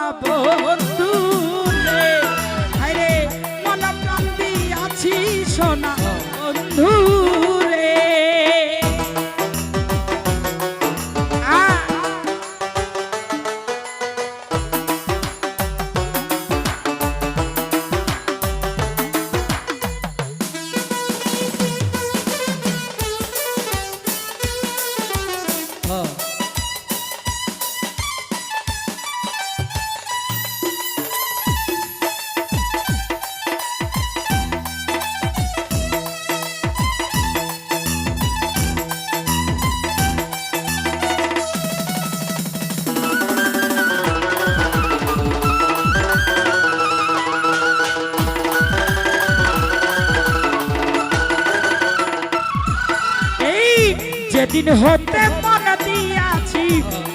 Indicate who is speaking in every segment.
Speaker 1: সোনা বন্ধু রে, আরে মন প্রাণ দিয়াছি সোনা বন্ধু রে। যেদিন হতে মন দিয়াছি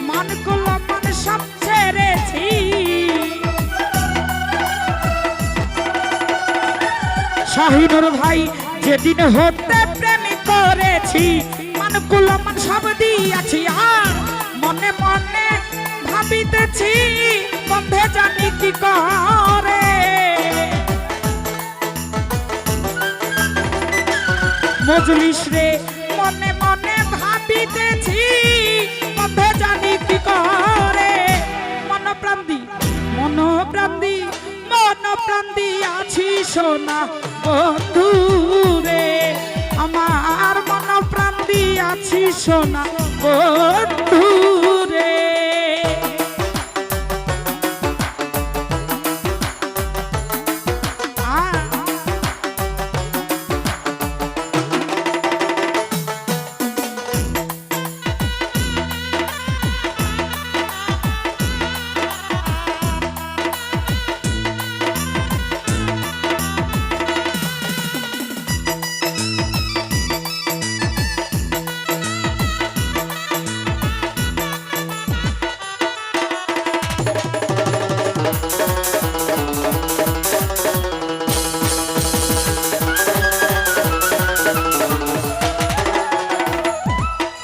Speaker 1: মন গুলো মন সব ছেড়েছি, শাহিনুর ভাই যেদিন হতে প্রেম করেছি মন গুলো মন সব দিয়াছি। আর মনে মনে ভাবিতেছি বন্ধে জানি কি করে, মজলিস রে মনে মনে ভাবিতেছি বন্ধে জানি কি করে। মন প্রাণ দিয়াছি সোনা বন্ধু রে, আমার মন প্রাণ দিয়াছি সোনা বন্ধু রে।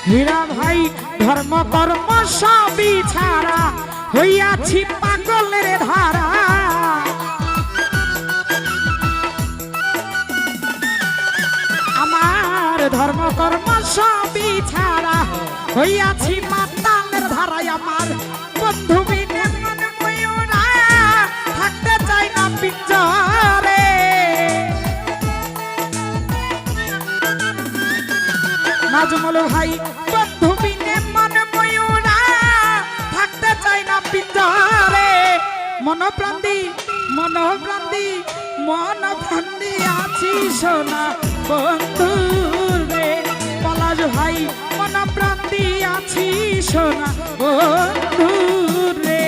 Speaker 1: হীরা ভাই ধর্ম কর্ম সবই ছাড়া হইয়াছি পাগলের ধারা, আমার ধর্ম কর্ম সবই ছাড়া হইয়াছি মাতালের ধারায়। আমার বন্ধু বিনে মন ময়ূরা থাকতে চাই না পিঞ্জরে, নাজমুল ভাই বন্ধু বিনে মন ময়ূরা থাকতে চাই না পিঞ্জরে। মন প্রাণ আছি সোনা বন্ধু রে, পলাশ ভাই মন প্রাণ আছি সোনা বন্ধু রে।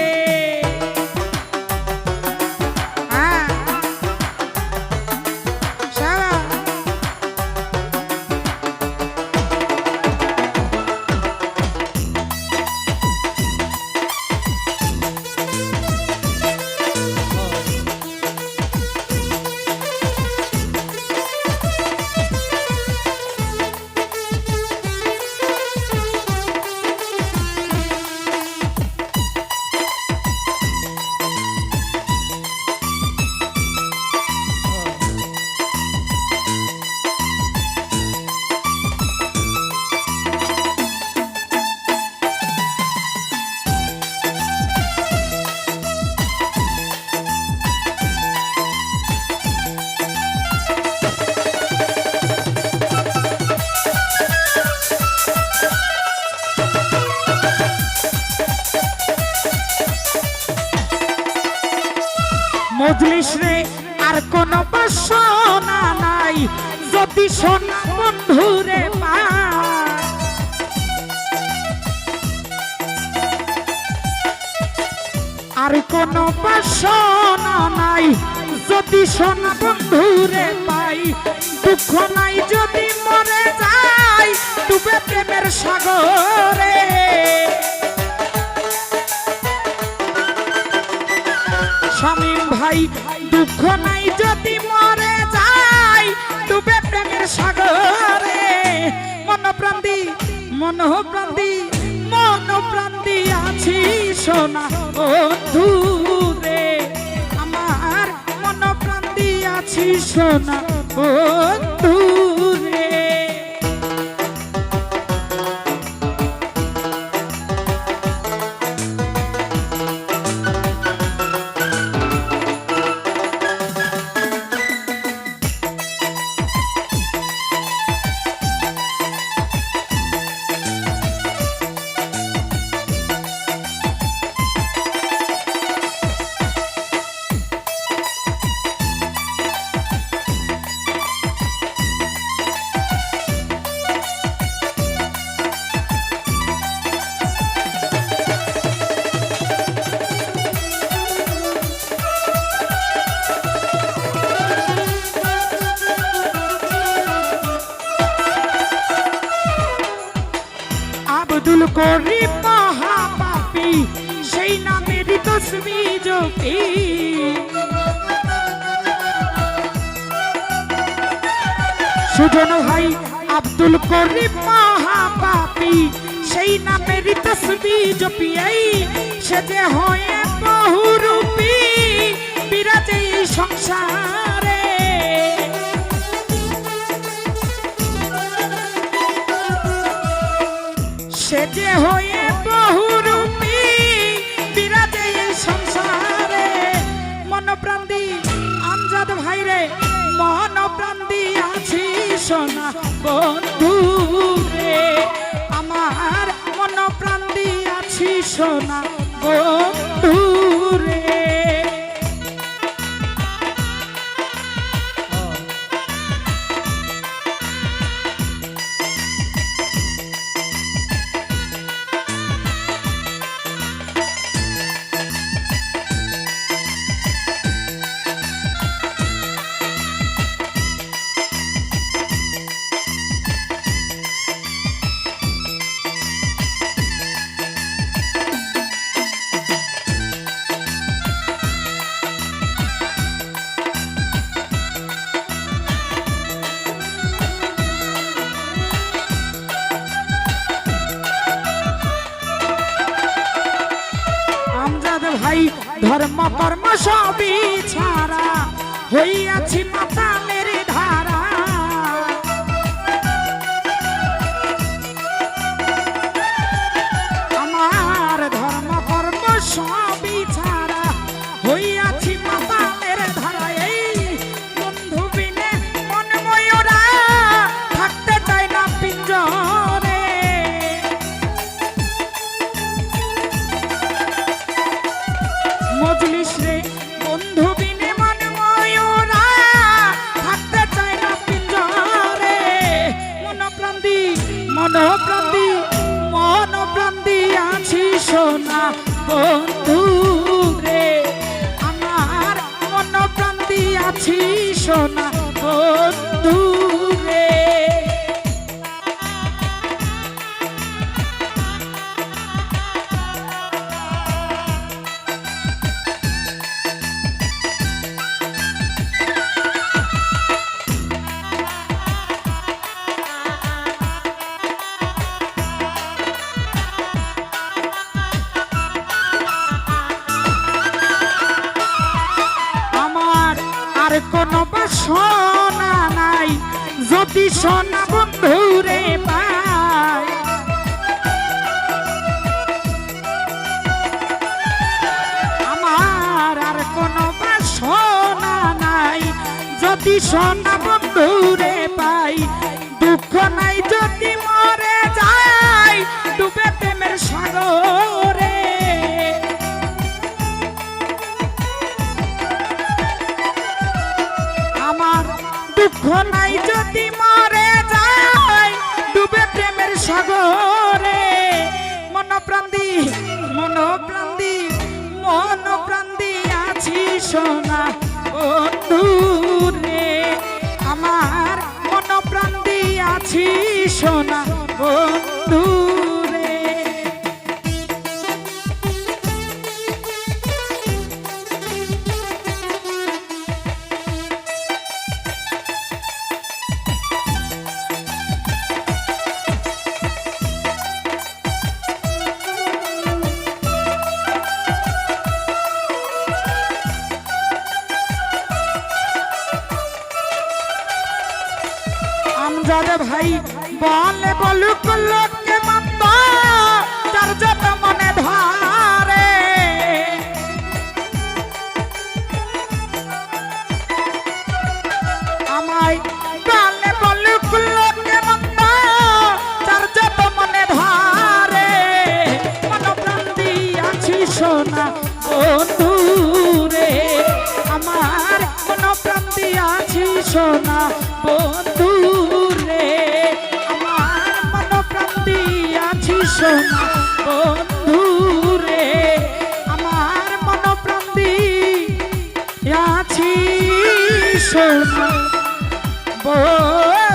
Speaker 1: মজলিস রে আর কোন বাসনা নাই, যদি সোনা বন্ধুরে পাই। আর কোন বাসনা নাই, যদি সোনা বন্ধুরে পাই। দুঃখ নাই যদি মরে যাই ডুবে প্রেমের সাগরে, শামীম ভাই দুঃখ নাই যদি মরে যাই ডুবে প্রেমের সাগরে। মন প্রাণ দি আছি সোনা বন্ধু সোনা বন্ধু রে। আব্দুল করিম মহাপাপী সেই নামেরই তসবি জপি। সুজন ভাই আব্দুল করিম মহাপাপী সেই নামেরই তসবি জপি। এই সে যে হয়ে বহুরূপী বিরাজে এই সংসারে। সে যে হয়ে বহুরূপী বিরাজে এই সংসারে। মন প্রাণ দি আমজাদ ভাই রে, মন প্রাণ দি আছি সোনা বন্ধু রে। আমার মন প্রাণ দি আছি সোনা বন্ধু রে। ভাই ধর্ম কর্ম সবই ছাড়া হইয়াছি মাতালের ধারা। আমার ধর্ম কর্ম সবই ছাড়া হইয়াছি মাতালের ধারা। এই বন্ধু বিনে মন ময়ূরা থাকতে চায় না পিঞ্জরে। মজলিস রে বন্ধু বিনে মন ময়ূরা থাকতে চায় না পিঞ্জরে। মন প্রাণ দি মন প্রাণ দি মন প্রাণ দি আছি সোনা বন্ধু রে। আমার মন প্রাণ দি আছি সোনা বন্ধু রে। কোনো বাসনা নাই যদি সোনা বন্ধু রে পাই। আমার আর কোনো বাসনা নাই যদি সোনা বন্ধু রে পাই। দুঃখ নাই যদি মরে যায় ডুবে প্রেমের সাগরে। দুঃখ নাই যদি মরে যায় ডুবে প্রেমের সাগরে। মন প্রাণ দি মন প্রাণ দি মন প্রাণ দি আছি সোনা বন্ধু রে। আমার মন প্রাণ দি আছি সোনা বন্ধু রে। ভাই বলে বলুক লোকে মন্দ যার যত মনে ধরে আমায় বলে বলুক লোকে মন্দ যার যত মনে ধরে মনপ্রাণ দিয়াছি সোনা বন্ধু রে আমার মনপ্রাণ দিয়াছি সোনা বন্ধু রে আমার মনপ্রাণ দিয়াছি সোনা বন্ধু রে আমার মনপ্রাণ দিয়াছি সোনা বন্ধু